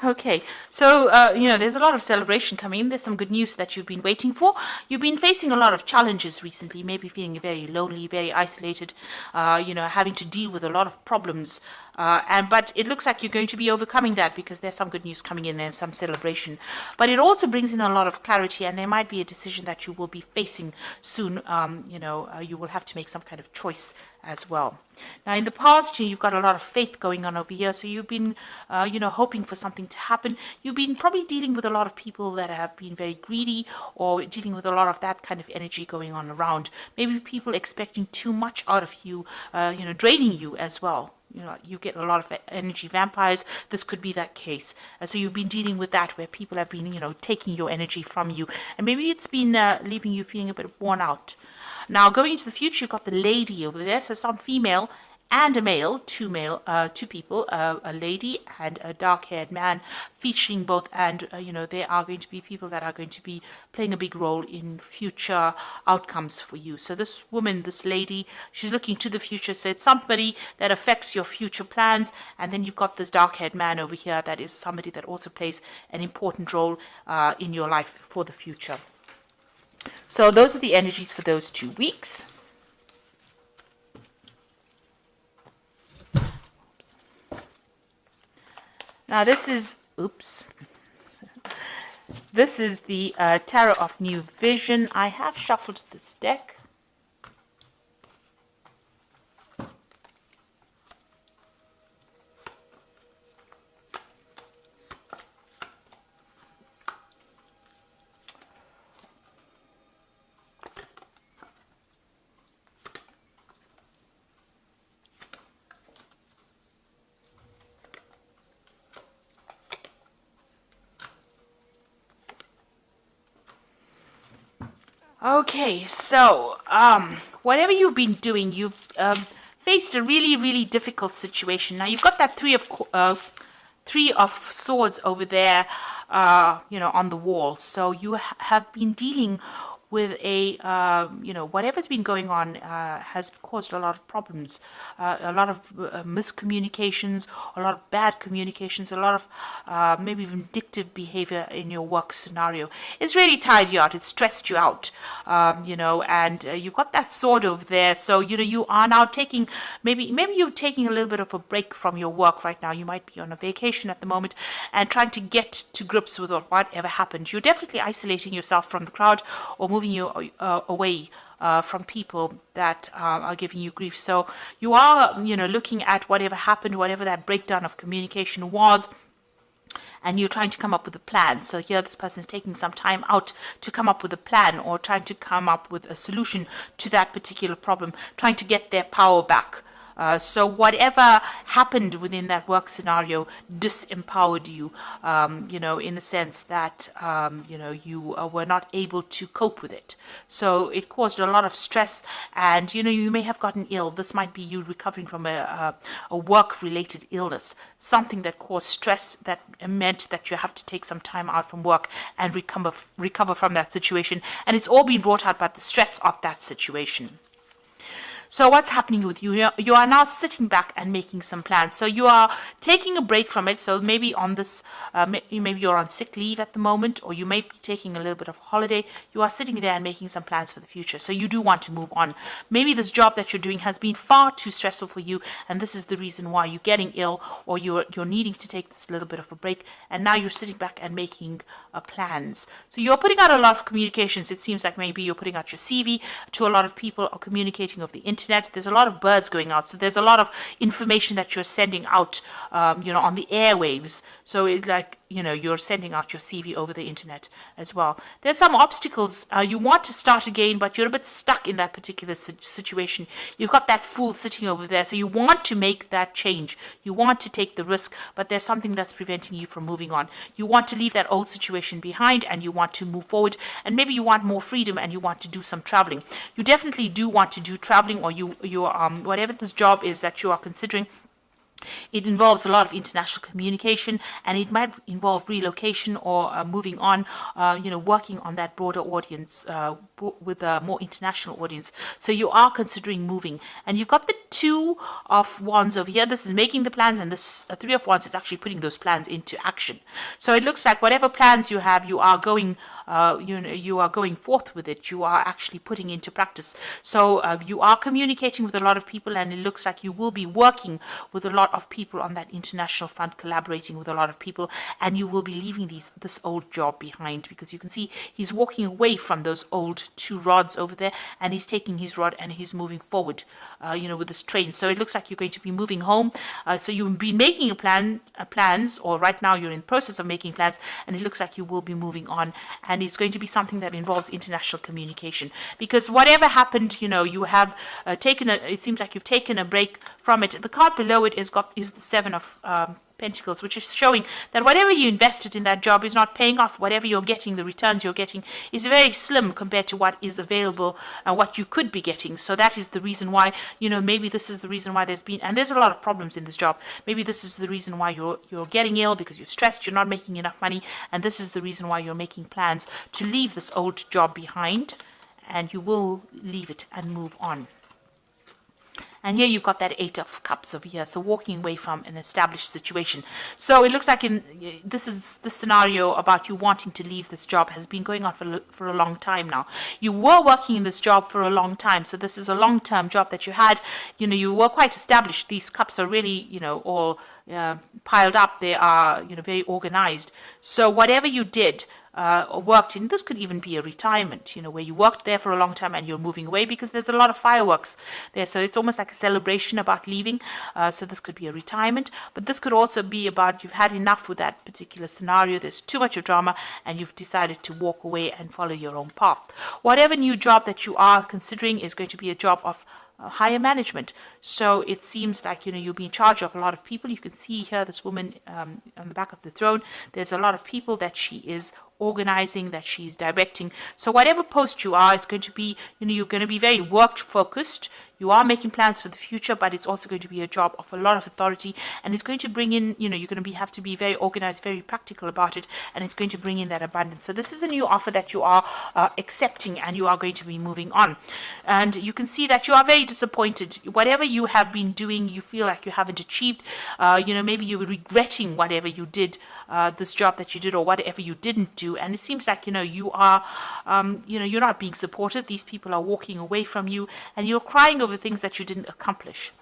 Okay, so there's a lot of celebration coming in. There's some good news that you've been waiting for. You've been facing a lot of challenges recently, maybe feeling very lonely, very isolated, having to deal with a lot of problems. But it looks like you're going to be overcoming that because there's some good news coming in and some celebration. But it also brings in a lot of clarity, and there might be a decision that you will be facing soon. You will have to make some kind of choice as well. Now, in the past, you've got a lot of faith going on over here, so you've been, hoping for something to happen. You've been probably dealing with a lot of people that have been very greedy, or dealing with a lot of that kind of energy going on around. Maybe people expecting too much out of you, draining you as well. You get a lot of energy vampires. This could be that case. So you've been dealing with that where people have been, taking your energy from you. And maybe it's been leaving you feeling a bit worn out. Now, going into the future, you've got the lady over there. So some female and a male, two people, a lady and a dark-haired man, featuring both. And, they are going to be people that are going to be playing a big role in future outcomes for you. So this woman, this lady, she's looking to the future. So it's somebody that affects your future plans. And then you've got this dark-haired man over here that is somebody that also plays an important role in your life for the future. So those are the energies for those 2 weeks. Now this is the Tarot of New Vision. I have shuffled this deck. Okay, so whatever you've been doing, you've faced a really, really difficult situation. Now you've got that three of swords over there, on the wall. So you have been dealing with whatever's been going on has caused a lot of problems, a lot of miscommunications, a lot of bad communications, a lot of maybe vindictive behavior in your work scenario. It's really tired you out. It's stressed you out, and you've got that sword over there. So, you are now taking, maybe you're taking a little bit of a break from your work right now. You might be on a vacation at the moment and trying to get to grips with whatever happened. You're definitely isolating yourself from the crowd or moving you away from people that are giving you grief. So you are, looking at whatever happened, whatever that breakdown of communication was, and you're trying to come up with a plan. So here this person is taking some time out to come up with a plan or trying to come up with a solution to that particular problem, trying to get their power back. So whatever happened within that work scenario disempowered you, in the sense that, you were not able to cope with it. So it caused a lot of stress and, you may have gotten ill. This might be you recovering from a work-related illness, something that caused stress that meant that you have to take some time out from work and recover from that situation. And it's all been brought out by the stress of that situation. So what's happening with you? You are now sitting back and making some plans. So you are taking a break from it. So maybe on this, maybe you're on sick leave at the moment, or you may be taking a little bit of holiday. You are sitting there and making some plans for the future. So you do want to move on. Maybe this job that you're doing has been far too stressful for you, and this is the reason why you're getting ill, or you're needing to take this little bit of a break. And now you're sitting back and making plans. So you're putting out a lot of communications. It seems like maybe you're putting out your CV to a lot of people, or communicating over the internet. There's a lot of birds going out. So there's a lot of information that you're sending out, on the airwaves. So it's like, you're sending out your CV over the internet as well. There's some obstacles. You want to start again, but you're a bit stuck in that particular situation. You've got that fool sitting over there. So you want to make that change. You want to take the risk, but there's something that's preventing you from moving on. You want to leave that old situation behind and you want to move forward, and maybe you want more freedom and you want to do some traveling. You definitely do want to do traveling, or you whatever this job is that you are considering, It involves a lot of international communication, and it might involve relocation or moving on, working on that broader audience with a more international audience. So you are considering moving, and you've got the Two of Wands over here. This is making the plans, and this Three of Wands is actually putting those plans into action. So it looks like whatever plans you have, you are going you are going forth with it. You are actually putting into practice. So you are communicating with a lot of people, and it looks like you will be working with a lot of people on that international front, collaborating with a lot of people, and you will be leaving this old job behind, because you can see he's walking away from those old two rods over there, and he's taking his rod and he's moving forward, with this train. So it looks like you're going to be moving home. So you've been making plans, or right now you're in the process of making plans, and it looks like you will be moving on, and it's going to be something that involves international communication, because whatever happened, you have it seems like you've taken a break from it. The card below it is the Seven of Pentacles, which is showing that whatever you invested in that job is not paying off. Whatever you're getting, the returns you're getting is very slim compared to what is available and what you could be getting. So that is the reason why, maybe this is the reason why there's a lot of problems in this job. Maybe this is the reason why you're getting ill, because you're stressed, you're not making enough money, and this is the reason why you're making plans to leave this old job behind, and you will leave it and move on. And here you've got that Eight of Cups over here, so walking away from an established situation. So it looks like this scenario about you wanting to leave this job has been going on for a long time now. You were working in this job for a long time, so this is a long-term job that you had. You were quite established. These cups are really, all piled up. They are, very organized. So whatever you did, worked in, this could even be a retirement, where you worked there for a long time and you're moving away, because there's a lot of fireworks there. So it's almost like a celebration about leaving. So this could be a retirement, but this could also be about you've had enough with that particular scenario. There's too much of drama, and you've decided to walk away and follow your own path. Whatever new job that you are considering is going to be a job of higher management. So it seems like, you'll be in charge of a lot of people. You can see here this woman on the back of the throne. There's a lot of people that she is organizing, that she's directing. So whatever post you are, it's going to be, you're going to be very work focused. You are making plans for the future, but it's also going to be a job of a lot of authority, and it's going to bring in, you're going to have to be very organized, very practical about it, and it's going to bring in that abundance. So this is a new offer that you are accepting, and you are going to be moving on. And you can see that you are very disappointed. Whatever you have been doing, you feel like you haven't achieved. Maybe you were regretting whatever you did, this job that you did, or whatever you didn't do. And it seems like, you are, you're not being supported. These people are walking away from you, and you're crying over things that you didn't accomplish.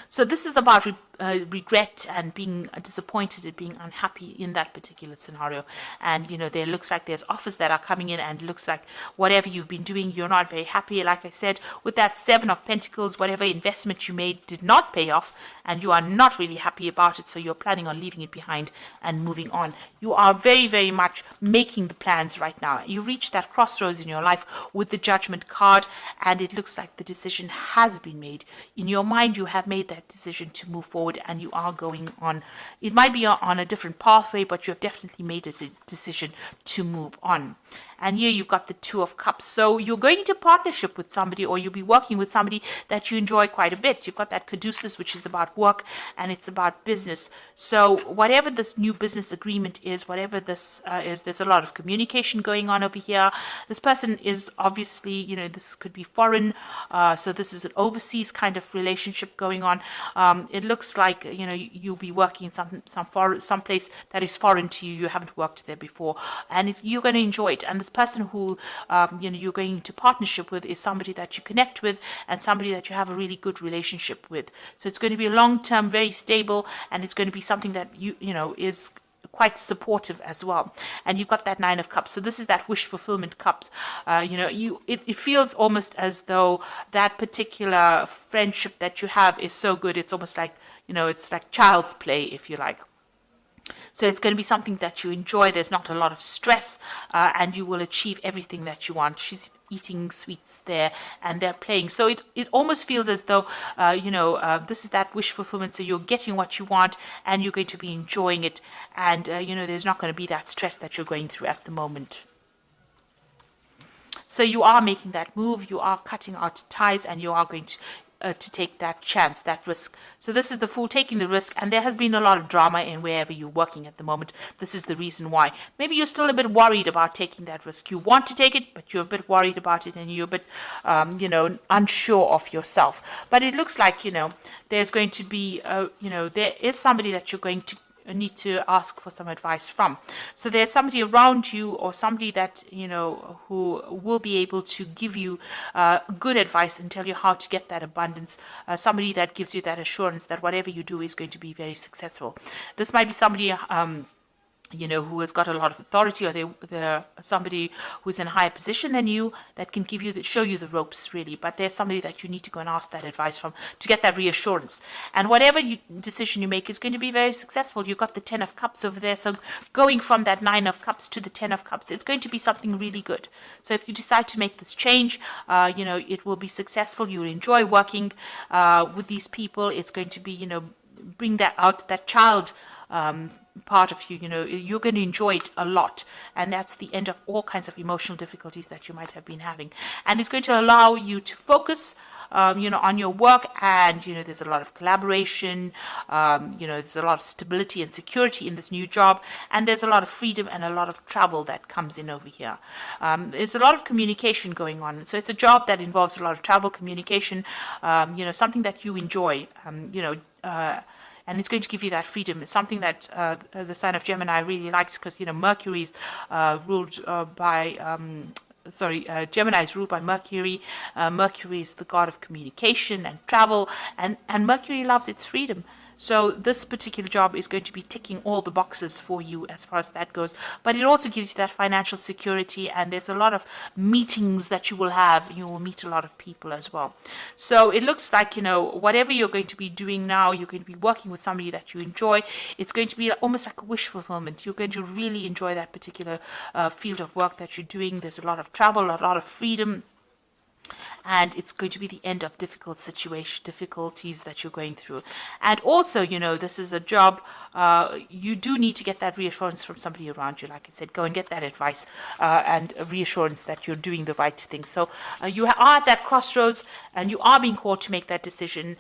So this is about regret and being disappointed and being unhappy in that particular scenario. And, there looks like there's offers that are coming in, and looks like whatever you've been doing, you're not very happy. Like I said, with that Seven of Pentacles, whatever investment you made did not pay off, and you are not really happy about it. So you're planning on leaving it behind and moving on. You are very, very much making the plans right now. You reach that crossroads in your life with the Judgment card, and it looks like the decision has been made. In your mind, you have made that decision to move forward, and you are going on. It might be on a different pathway, but you have definitely made a decision to move on. And here you've got the Two of Cups. So you're going into partnership with somebody, or you'll be working with somebody that you enjoy quite a bit. You've got that Caduceus, which is about work, and it's about business. So whatever this new business agreement is, whatever this is, there's a lot of communication going on over here. This person is obviously, this could be foreign. So this is an overseas kind of relationship going on. It looks like, you'll be working in some place that is foreign to you. You haven't worked there before, and you're going to enjoy it. And this person who you're going into partnership with is somebody that you connect with, and somebody that you have a really good relationship with. So it's going to be long-term, very stable, and it's going to be something that is quite supportive as well. And you've got that Nine of Cups. So this is that wish fulfillment cup. It feels almost as though that particular friendship that you have is so good. It's almost like, it's like child's play, if you like. So it's going to be something that you enjoy. There's not a lot of stress, and you will achieve everything that you want. She's eating sweets there, and they're playing. So it almost feels as though, this is that wish fulfillment. So you're getting what you want, and you're going to be enjoying it. And, there's not going to be that stress that you're going through at the moment. So you are making that move, you are cutting out ties, and you are going to to take that chance, that risk. So this is the Fool taking the risk, and there has been a lot of drama in wherever you're working at the moment. This is the reason why. Maybe you're still a bit worried about taking that risk. You want to take it, but you're a bit worried about it, and you're a bit, unsure of yourself. But it looks like, there's going to be, there is somebody that you're going to need to ask for some advice from. So there's somebody around you, or somebody that who will be able to give you good advice and tell you how to get that abundance, somebody that gives you that assurance that whatever you do is going to be very successful. This might be somebody who has got a lot of authority, or they're somebody who's in a higher position than you that can show you the ropes, really. But there's somebody that you need to go and ask that advice from to get that reassurance. And whatever decision you make is going to be very successful. You've got the 10 of Cups over there. So going from that 9 of Cups to the 10 of Cups, it's going to be something really good. So if you decide to make this change, it will be successful. You'll enjoy working with these people. It's going to be, bring that out, that child part of you, you're going to enjoy it a lot, and that's the end of all kinds of emotional difficulties that you might have been having, and it's going to allow you to focus on your work, and there's a lot of collaboration, there's a lot of stability and security in this new job, and there's a lot of freedom and a lot of travel that comes in over here. There's a lot of communication going on, so it's a job that involves a lot of travel, communication, something that you enjoy, and it's going to give you that freedom. It's something that the sign of Gemini really likes, because Mercury's ruled by Gemini is ruled by Mercury. Mercury is the god of communication and travel, and Mercury loves its freedom. So this particular job is going to be ticking all the boxes for you as far as that goes. But it also gives you that financial security, and there's a lot of meetings that you will have. You will meet a lot of people as well. So it looks like, whatever you're going to be doing now, you're going to be working with somebody that you enjoy. It's going to be almost like a wish fulfillment. You're going to really enjoy that particular field of work that you're doing. There's a lot of travel, a lot of freedom. And it's going to be the end of difficulties that you're going through. And also, this is a job, you do need to get that reassurance from somebody around you. Like I said, go and get that advice and a reassurance that you're doing the right thing. So you are at that crossroads, and you are being called to make that decision.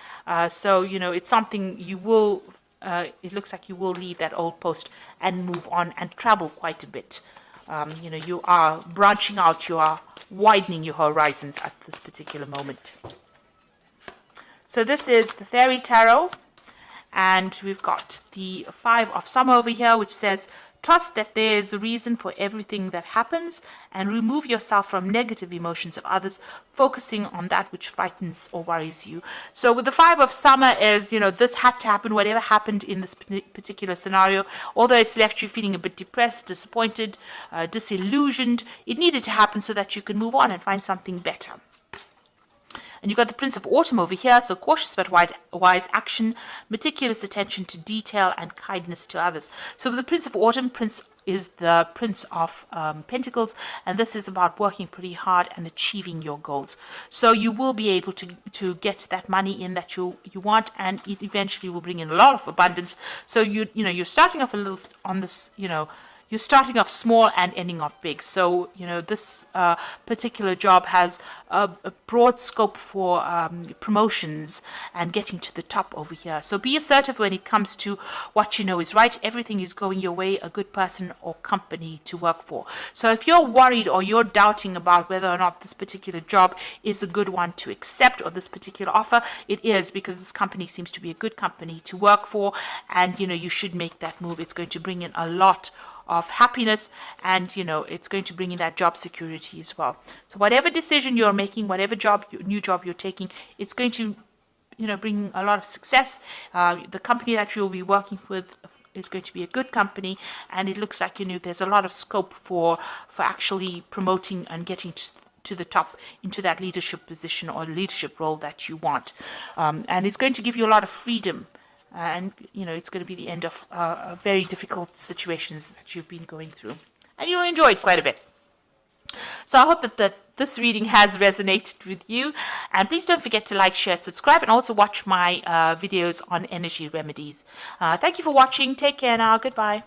So, it's something you will, it looks like you will leave that old post and move on and travel quite a bit. You are branching out, you are widening your horizons at this particular moment. So this is the Fairy Tarot, and we've got the 5 of Summer over here, which says, trust that there is a reason for everything that happens, and remove yourself from negative emotions of others, focusing on that which frightens or worries you. So with the 5 of Summer is, this had to happen, whatever happened in this particular scenario, although it's left you feeling a bit depressed, disappointed, disillusioned, it needed to happen so that you can move on and find something better. And you've got the Prince of Autumn over here, so cautious but wise action, meticulous attention to detail, and kindness to others. So with the Prince of Autumn, Prince is the Prince of Pentacles, and this is about working pretty hard and achieving your goals. So you will be able to get that money in that you want, and it eventually will bring in a lot of abundance. So you're starting off a little on this, you're starting off small and ending off big. So, this particular job has a broad scope for promotions and getting to the top over here. So be assertive when it comes to what you know is right. Everything is going your way, a good person or company to work for. So if you're worried or you're doubting about whether or not this particular job is a good one to accept, or this particular offer, it is, because this company seems to be a good company to work for, and, you should make that move. It's going to bring in a lot of happiness, and it's going to bring in that job security as well. So whatever decision you're making, whatever new job you're taking, it's going to bring a lot of success. The company that you'll be working with is going to be a good company, and it looks like there's a lot of scope for actually promoting and getting to the top into that leadership position or leadership role that you want, and it's going to give you a lot of freedom. And, it's going to be the end of very difficult situations that you've been going through. And you'll enjoy it quite a bit. So I hope that this reading has resonated with you. And please don't forget to like, share, subscribe, and also watch my videos on energy remedies. Thank you for watching. Take care now. Goodbye.